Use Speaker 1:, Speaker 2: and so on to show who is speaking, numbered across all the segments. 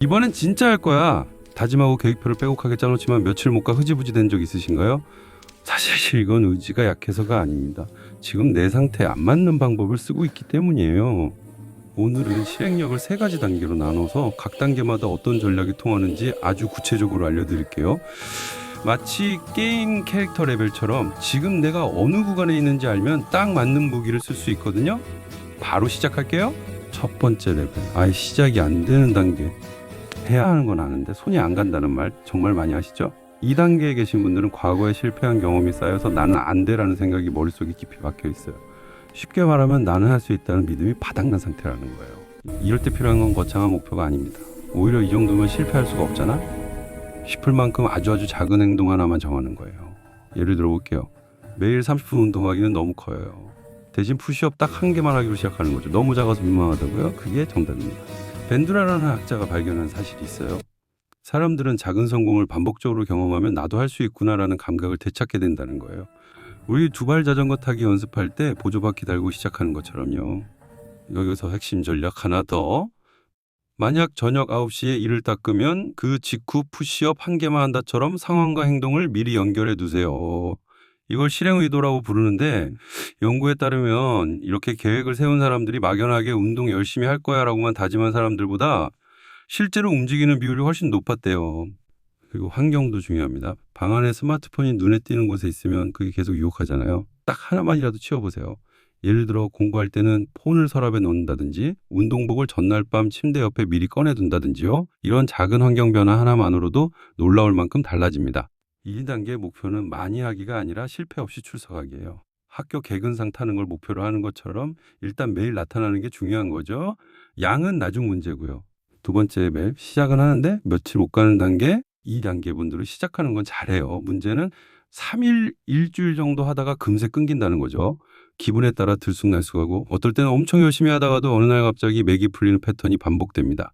Speaker 1: 이번엔 진짜 할 거야. 다짐하고 계획표를 빼곡하게 짜놓지만 며칠 못 가 흐지부지 된 적 있으신가요? 사실 이건 의지가 약해서가 아닙니다. 지금 내 상태에 안 맞는 방법을 쓰고 있기 때문이에요. 오늘은 실행력을 3가지 단계로 나눠서 각 단계마다 어떤 전략이 통하는지 아주 구체적으로 알려드릴게요. 마치 게임 캐릭터 레벨처럼 지금 내가 어느 구간에 있는지 알면 딱 맞는 무기를 쓸 수 있거든요. 바로 시작할게요. 첫 번째 레벨, 아예 시작이 안 되는 단계. 해야 하는 건 아는데 손이 안 간다는 말 정말 많이 하시죠? 2단계에 계신 분들은 과거에 실패한 경험이 쌓여서 나는 안 돼라는 생각이 머릿속에 깊이 박혀 있어요. 쉽게 말하면 나는 할 수 있다는 믿음이 바닥난 상태라는 거예요. 이럴 때 필요한 건 거창한 목표가 아닙니다. 오히려 이 정도면 실패할 수가 없잖아? 싶을 만큼 아주 작은 행동 하나만 정하는 거예요. 예를 들어 볼게요. 매일 30분 운동하기는 너무 커요. 대신 푸시업 딱 1개만 하기로 시작하는 거죠. 너무 작아서 민망하다고요? 그게 정답입니다. 벤두라라는 학자가 발견한 사실이 있어요. 사람들은 작은 성공을 반복적으로 경험하면 나도 할 수 있구나라는 감각을 되찾게 된다는 거예요. 우리 2발 자전거 타기 연습할 때 보조바퀴 달고 시작하는 것처럼요. 여기서 핵심 전략 하나 더. 만약 저녁 9시에 이를 닦으면 그 직후 푸시업 1개만 한다처럼 상황과 행동을 미리 연결해 두세요. 이걸 실행 의도라고 부르는데 연구에 따르면 이렇게 계획을 세운 사람들이 막연하게 운동 열심히 할 거야 라고만 다짐한 사람들보다 실제로 움직이는 비율이 훨씬 높았대요. 그리고 환경도 중요합니다. 방 안에 스마트폰이 눈에 띄는 곳에 있으면 그게 계속 유혹하잖아요. 딱 하나만이라도 치워보세요. 예를 들어 공부할 때는 폰을 서랍에 넣는다든지 운동복을 전날 밤 침대 옆에 미리 꺼내둔다든지요. 이런 작은 환경 변화 하나만으로도 놀라울 만큼 달라집니다. 2단계 목표는 많이 하기가 아니라 실패 없이 출석하기예요. 학교 개근상 타는 걸 목표로 하는 것처럼 일단 매일 나타나는 게 중요한 거죠. 양은 나중 문제고요. 2번째 맵 시작은 하는데 며칠 못 가는 단계. 2단계 분들은 시작하는 건 잘해요. 문제는 3일, 일주일 정도 하다가 금세 끊긴다는 거죠. 기분에 따라 들쑥날쑥하고 어떨 때는 엄청 열심히 하다가도 어느 날 갑자기 맥이 풀리는 패턴이 반복됩니다.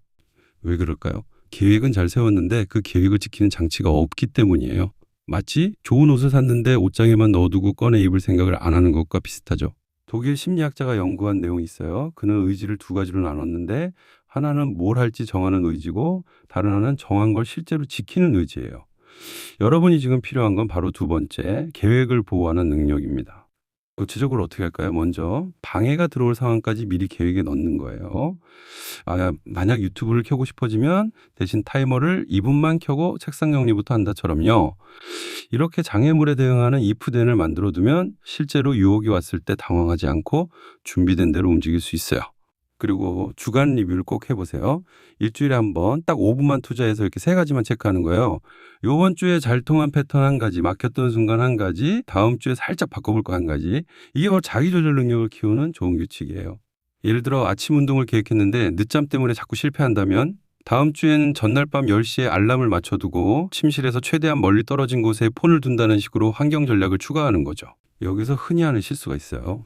Speaker 1: 왜 그럴까요? 계획은 잘 세웠는데 그 계획을 지키는 장치가 없기 때문이에요. 마치 좋은 옷을 샀는데 옷장에만 넣어두고 꺼내 입을 생각을 안 하는 것과 비슷하죠. 독일 심리학자가 연구한 내용이 있어요. 그는 의지를 2가지로 나눴는데 하나는 뭘 할지 정하는 의지고 다른 하나는 정한 걸 실제로 지키는 의지예요. 여러분이 지금 필요한 건 바로 2번째, 계획을 보호하는 능력입니다. 구체적으로 어떻게 할까요? 먼저 방해가 들어올 상황까지 미리 계획에 넣는 거예요. 만약 유튜브를 켜고 싶어지면 대신 타이머를 2분만 켜고 책상 정리부터 한다처럼요. 이렇게 장애물에 대응하는 if then을 만들어 두면 실제로 유혹이 왔을 때 당황하지 않고 준비된 대로 움직일 수 있어요. 그리고 주간 리뷰를 꼭 해보세요. 일주일에 한 번 딱 5분만 투자해서 이렇게 3가지만 체크하는 거예요. 요번 주에 잘 통한 패턴 1가지, 막혔던 순간 1가지, 다음 주에 살짝 바꿔볼 거 1가지. 이게 바로 자기조절 능력을 키우는 좋은 규칙이에요. 예를 들어 아침 운동을 계획했는데 늦잠 때문에 자꾸 실패한다면 다음 주에는 전날 밤 10시에 알람을 맞춰두고 침실에서 최대한 멀리 떨어진 곳에 폰을 둔다는 식으로 환경 전략을 추가하는 거죠. 여기서 흔히 하는 실수가 있어요.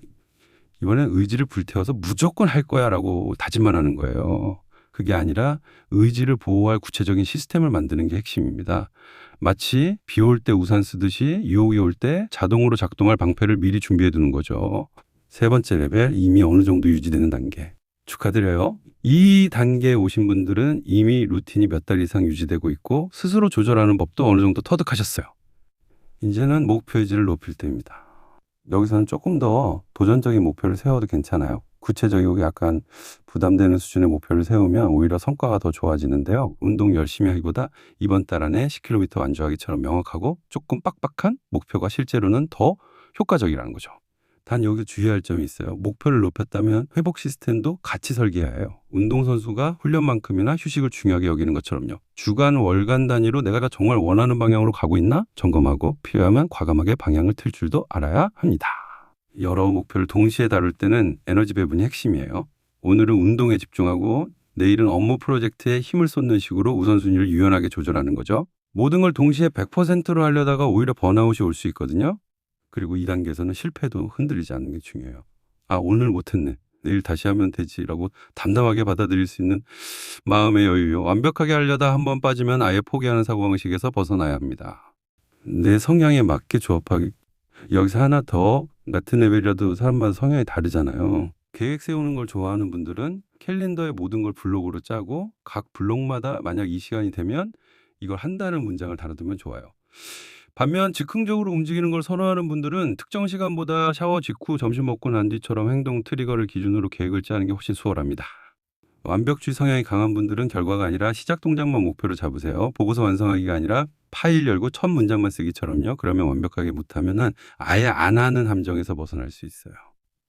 Speaker 1: 이번엔 의지를 불태워서 무조건 할 거야 라고 다짐만 하는 거예요. 그게 아니라 의지를 보호할 구체적인 시스템을 만드는 게 핵심입니다. 마치 비 올 때 우산 쓰듯이 유혹이 올 때 자동으로 작동할 방패를 미리 준비해 두는 거죠. 3번째 레벨, 이미 어느 정도 유지되는 단계. 축하드려요. 이 단계에 오신 분들은 이미 루틴이 몇 달 이상 유지되고 있고 스스로 조절하는 법도 어느 정도 터득하셨어요. 이제는 목표 의지를 높일 때입니다. 여기서는 조금 더 도전적인 목표를 세워도 괜찮아요. 구체적이고 약간 부담되는 수준의 목표를 세우면 오히려 성과가 더 좋아지는데요. 운동 열심히 하기보다 이번 달 안에 10km 완주하기처럼 명확하고 조금 빡빡한 목표가 실제로는 더 효과적이라는 거죠. 단 여기 주의할 점이 있어요. 목표를 높였다면 회복 시스템도 같이 설계해야 해요. 운동선수가 훈련만큼이나 휴식을 중요하게 여기는 것처럼요. 주간, 월간 단위로 내가 정말 원하는 방향으로 가고 있나 점검하고 필요하면 과감하게 방향을 틀 줄도 알아야 합니다. 여러 목표를 동시에 다룰 때는 에너지 배분이 핵심이에요. 오늘은 운동에 집중하고 내일은 업무 프로젝트에 힘을 쏟는 식으로 우선순위를 유연하게 조절하는 거죠. 모든 걸 동시에 100%로 하려다가 오히려 번아웃이 올 수 있거든요. 그리고 2단계에서는 실패도 흔들리지 않는 게 중요해요. 오늘 못했네. 내일 다시 하면 되지라고 담담하게 받아들일 수 있는 마음의 여유요. 완벽하게 하려다 한 번 빠지면 아예 포기하는 사고방식에서 벗어나야 합니다. 내 성향에 맞게 조합하기. 여기서 하나 더, 같은 레벨이라도 사람마다 성향이 다르잖아요. 계획 세우는 걸 좋아하는 분들은 캘린더에 모든 걸 블록으로 짜고 각 블록마다 만약 이 시간이 되면 이걸 한다는 문장을 달아두면 좋아요. 반면 즉흥적으로 움직이는 걸 선호하는 분들은 특정 시간보다 샤워 직후 점심 먹고 난 뒤처럼 행동 트리거를 기준으로 계획을 짜는 게 훨씬 수월합니다. 완벽주의 성향이 강한 분들은 결과가 아니라 시작 동작만 목표로 잡으세요. 보고서 완성하기가 아니라 파일 열고 첫 문장만 쓰기처럼요. 그러면 완벽하게 못하면은 아예 안 하는 함정에서 벗어날 수 있어요.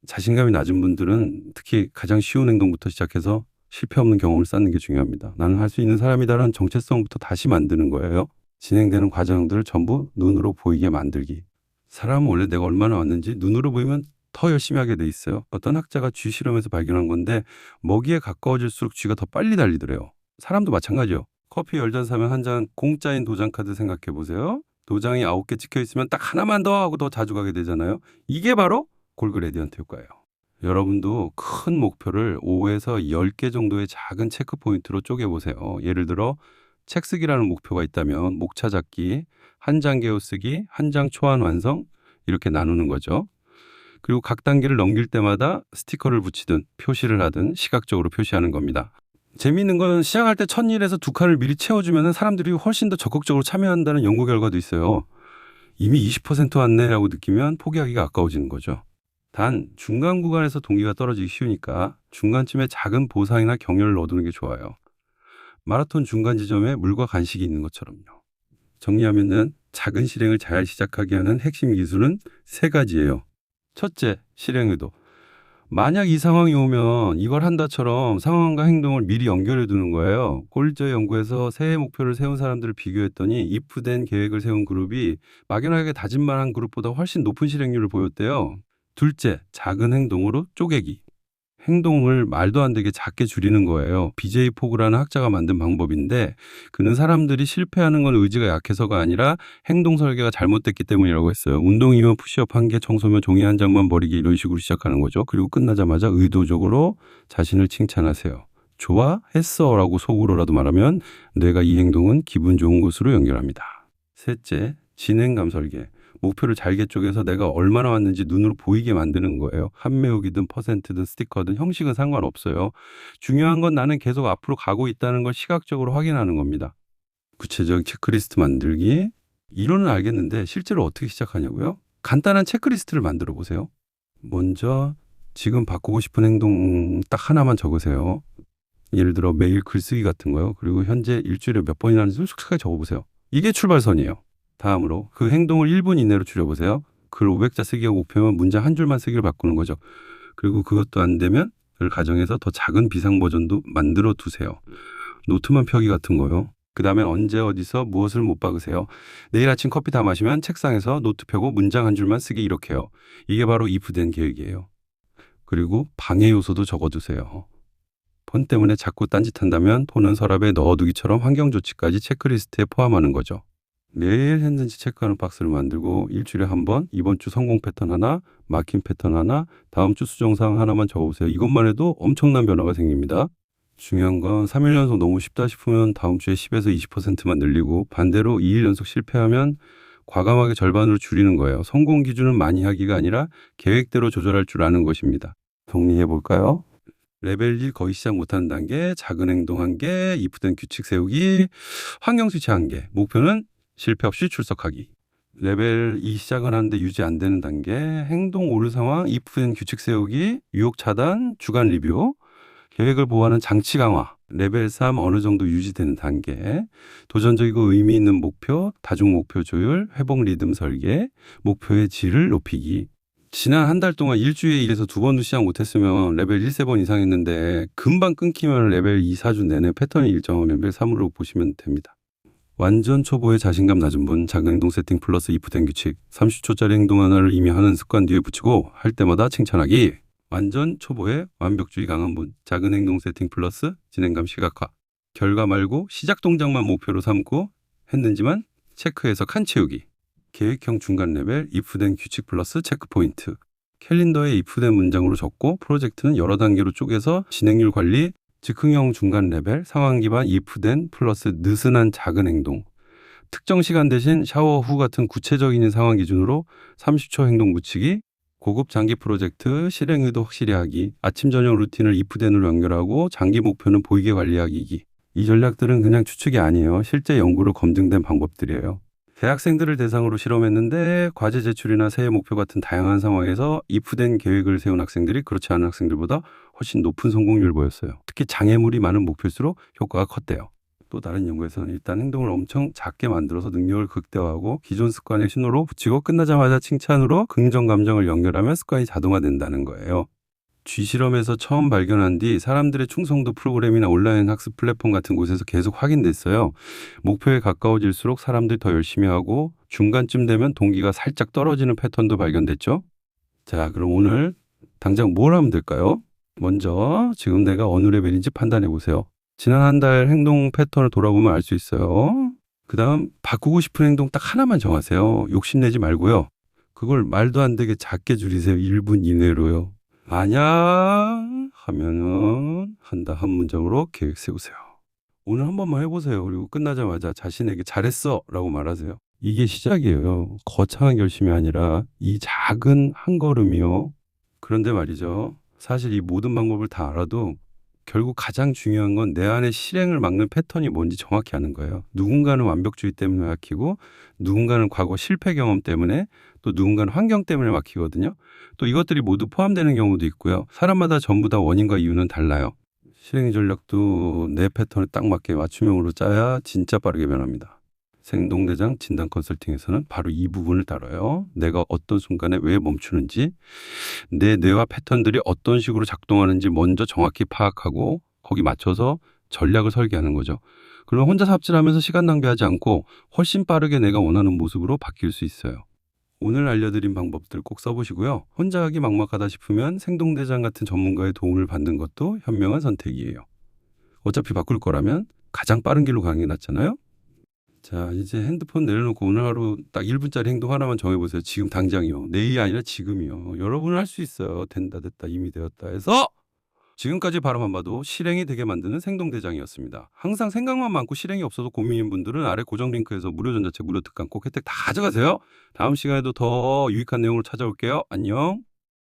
Speaker 1: 자신감이 낮은 분들은 특히 가장 쉬운 행동부터 시작해서 실패 없는 경험을 쌓는 게 중요합니다. 나는 할 수 있는 사람이다라는 정체성부터 다시 만드는 거예요. 진행되는 과정들을 전부 눈으로 보이게 만들기. 사람은 원래 내가 얼마나 왔는지 눈으로 보이면 더 열심히 하게 돼 있어요. 어떤 학자가 쥐 실험에서 발견한 건데 먹이에 가까워질수록 쥐가 더 빨리 달리더래요. 사람도 마찬가지요. 커피 10잔 사면 한 잔 공짜인 도장카드 생각해 보세요. 도장이 9개 찍혀 있으면 딱 하나만 더 하고 더 자주 가게 되잖아요. 이게 바로 골그레디언트 효과예요. 여러분도 큰 목표를 5에서 10개 정도의 작은 체크 포인트로 쪼개보세요. 예를 들어 책 쓰기라는 목표가 있다면 목차 잡기, 한 장 개호 쓰기, 한 장 초안 완성 이렇게 나누는 거죠. 그리고 각 단계를 넘길 때마다 스티커를 붙이든 표시를 하든 시각적으로 표시하는 겁니다. 재미있는 건 시작할 때 1000일에서 2칸을 미리 채워주면 사람들이 훨씬 더 적극적으로 참여한다는 연구 결과도 있어요. 이미 20% 왔네라고 느끼면 포기하기가 아까워지는 거죠. 단 중간 구간에서 동기가 떨어지기 쉬우니까 중간쯤에 작은 보상이나 격려를 얻는 게 좋아요. 마라톤 중간 지점에 물과 간식이 있는 것처럼요. 정리하면은 작은 실행을 잘 시작하게 하는 핵심 기술은 3가지예요. 첫째, 실행 의도. 만약 이 상황이 오면 이걸 한다처럼 상황과 행동을 미리 연결해 두는 거예요. 꼴찌 연구에서 새해 목표를 세운 사람들을 비교했더니 if된 계획을 세운 그룹이 막연하게 다짐만 한 그룹보다 훨씬 높은 실행률을 보였대요. 둘째, 작은 행동으로 쪼개기. 행동을 말도 안 되게 작게 줄이는 거예요. BJ 포그라는 학자가 만든 방법인데 그는 사람들이 실패하는 건 의지가 약해서가 아니라 행동 설계가 잘못됐기 때문이라고 했어요. 운동이면 푸시업 1개, 청소면 종이 한 장만 버리기 이런 식으로 시작하는 거죠. 그리고 끝나자마자 의도적으로 자신을 칭찬하세요. 좋아했어 라고 속으로라도 말하면 뇌가 이 행동은 기분 좋은 것으로 연결합니다. 셋째, 진행감 설계. 목표를 잘게 쪼개서 내가 얼마나 왔는지 눈으로 보이게 만드는 거예요. 한매우기든 퍼센트든 스티커든 형식은 상관없어요. 중요한 건 나는 계속 앞으로 가고 있다는 걸 시각적으로 확인하는 겁니다. 구체적 체크리스트 만들기. 이론은 알겠는데 실제로 어떻게 시작하냐고요? 간단한 체크리스트를 만들어 보세요. 먼저 지금 바꾸고 싶은 행동 딱 하나만 적으세요. 예를 들어 매일 글쓰기 같은 거요. 그리고 현재 일주일에 몇 번이나 하는지 솔직하게 적어보세요. 이게 출발선이에요. 다음으로 그 행동을 1분 이내로 줄여보세요. 글 500자 쓰기가 목표면 문장 한 줄만 쓰기를 바꾸는 거죠. 그리고 그것도 안 되면 그걸 가정해서 더 작은 비상 버전도 만들어 두세요. 노트만 펴기 같은 거요. 그 다음에 언제 어디서 무엇을 못 박으세요. 내일 아침 커피 다 마시면 책상에서 노트 펴고 문장 한 줄만 쓰기 이렇게요. 이게 바로 if된 계획이에요. 그리고 방해 요소도 적어두세요. 폰 때문에 자꾸 딴짓한다면 폰은 서랍에 넣어두기처럼 환경 조치까지 체크리스트에 포함하는 거죠. 매일 했는지 체크하는 박스를 만들고 일주일에 한 번, 이번 주 성공 패턴 하나, 막힌 패턴 하나, 다음 주 수정사항 하나만 적어보세요. 이것만 해도 엄청난 변화가 생깁니다. 중요한 건 3일 연속 너무 쉽다 싶으면 다음 주에 10에서 20%만 늘리고 반대로 2일 연속 실패하면 과감하게 절반으로 줄이는 거예요. 성공 기준은 많이 하기가 아니라 계획대로 조절할 줄 아는 것입니다. 정리해 볼까요? 레벨 1 거의 시작 못하는 단계, 작은 행동 1개, if된 규칙 세우기, 환경 스위치 1개, 목표는 실패 없이 출석하기. 레벨 2 시작을 하는데 유지 안 되는 단계, 행동 오류 상황, if된 규칙 세우기, 유혹 차단, 주간 리뷰, 계획을 보호하는 장치 강화. 레벨 3 어느 정도 유지되는 단계, 도전적이고 의미 있는 목표, 다중 목표 조율, 회복 리듬 설계, 목표의 질을 높이기. 지난 한 달 동안 일주일에 1에서 2번도 시작 못했으면 레벨 1, 3번 이상 했는데 금방 끊기면 레벨 2, 4주 내내 패턴이 일정한 레벨 3으로 보시면 됩니다. 완전 초보의 자신감 낮은 분, 작은 행동 세팅 플러스 if된 규칙, 30초짜리 행동 하나를 이미 하는 습관 뒤에 붙이고 할 때마다 칭찬하기. 완전 초보의 완벽주의 강한 분, 작은 행동 세팅 플러스 진행감 시각화. 결과 말고 시작 동작만 목표로 삼고 했는지만 체크해서 칸 채우기. 계획형 중간 레벨, if된 규칙 플러스 체크포인트. 캘린더에 if된 문장으로 적고 프로젝트는 여러 단계로 쪼개서 진행률 관리. 즉흥형 중간 레벨, 상황 기반 if된 플러스 느슨한 작은 행동. 특정 시간 대신 샤워 후 같은 구체적인 상황 기준으로 30초 행동 붙이기. 고급 장기 프로젝트, 실행 의도 확실히 하기, 아침 저녁 루틴을 이프덴으로 연결하고 장기 목표는 보이게 관리하기. 이 전략들은 그냥 추측이 아니에요. 실제 연구로 검증된 방법들이에요. 대학생들을 대상으로 실험했는데 과제 제출이나 새해 목표 같은 다양한 상황에서 이프된 계획을 세운 학생들이 그렇지 않은 학생들보다 훨씬 높은 성공률을 보였어요. 특히 장애물이 많은 목표일수록 효과가 컸대요. 또 다른 연구에서는 일단 행동을 엄청 작게 만들어서 능력을 극대화하고 기존 습관의 신호로 붙이고 끝나자마자 칭찬으로 긍정 감정을 연결하면 습관이 자동화된다는 거예요. 쥐실험에서 처음 발견한 뒤 사람들의 충성도 프로그램이나 온라인 학습 플랫폼 같은 곳에서 계속 확인됐어요. 목표에 가까워질수록 사람들이 더 열심히 하고 중간쯤 되면 동기가 살짝 떨어지는 패턴도 발견됐죠. 자, 그럼 오늘 당장 뭘 하면 될까요? 먼저 지금 내가 어느 레벨인지 판단해 보세요. 지난 한 달 행동 패턴을 돌아보면 알 수 있어요. 그 다음 바꾸고 싶은 행동 딱 하나만 정하세요. 욕심내지 말고요. 그걸 말도 안 되게 작게 줄이세요. 1분 이내로요. 만약 하면은 한다 한 문장으로 계획 세우세요. 오늘 한 번만 해보세요. 그리고 끝나자마자 자신에게 잘했어 라고 말하세요. 이게 시작이에요. 거창한 결심이 아니라 이 작은 한 걸음이요. 그런데 말이죠. 사실 이 모든 방법을 다 알아도 결국 가장 중요한 건 내 안에 실행을 막는 패턴이 뭔지 정확히 아는 거예요. 누군가는 완벽주의 때문에 막히고 누군가는 과거 실패 경험 때문에 또 누군가는 환경 때문에 막히거든요. 또 이것들이 모두 포함되는 경우도 있고요. 사람마다 전부 다 원인과 이유는 달라요. 실행 전략도 내 패턴에 딱 맞게 맞춤형으로 짜야 진짜 빠르게 변합니다. 생동대장 진단 컨설팅에서는 바로 이 부분을 다뤄요. 내가 어떤 순간에 왜 멈추는지, 내 뇌와 패턴들이 어떤 식으로 작동하는지 먼저 정확히 파악하고 거기 맞춰서 전략을 설계하는 거죠. 그럼 혼자 삽질하면서 시간 낭비하지 않고 훨씬 빠르게 내가 원하는 모습으로 바뀔 수 있어요. 오늘 알려드린 방법들 꼭 써보시고요. 혼자 하기 막막하다 싶으면 생동대장 같은 전문가의 도움을 받는 것도 현명한 선택이에요. 어차피 바꿀 거라면 가장 빠른 길로 가는 게 낫잖아요. 자, 이제 핸드폰 내려놓고 오늘 하루 딱 1분짜리 행동 하나만 정해보세요. 지금 당장이요. 내일이 아니라 지금이요. 여러분은 할 수 있어요. 된다 됐다 이미 되었다 해서 지금까지 바라만 봐도 실행이 되게 만드는 생동대장이었습니다. 항상 생각만 많고 실행이 없어서 고민인 분들은 아래 고정 링크에서 무료 전자책 무료 특강 꼭 혜택 다 가져가세요. 다음 시간에도 더 유익한 내용으로 찾아올게요. 안녕.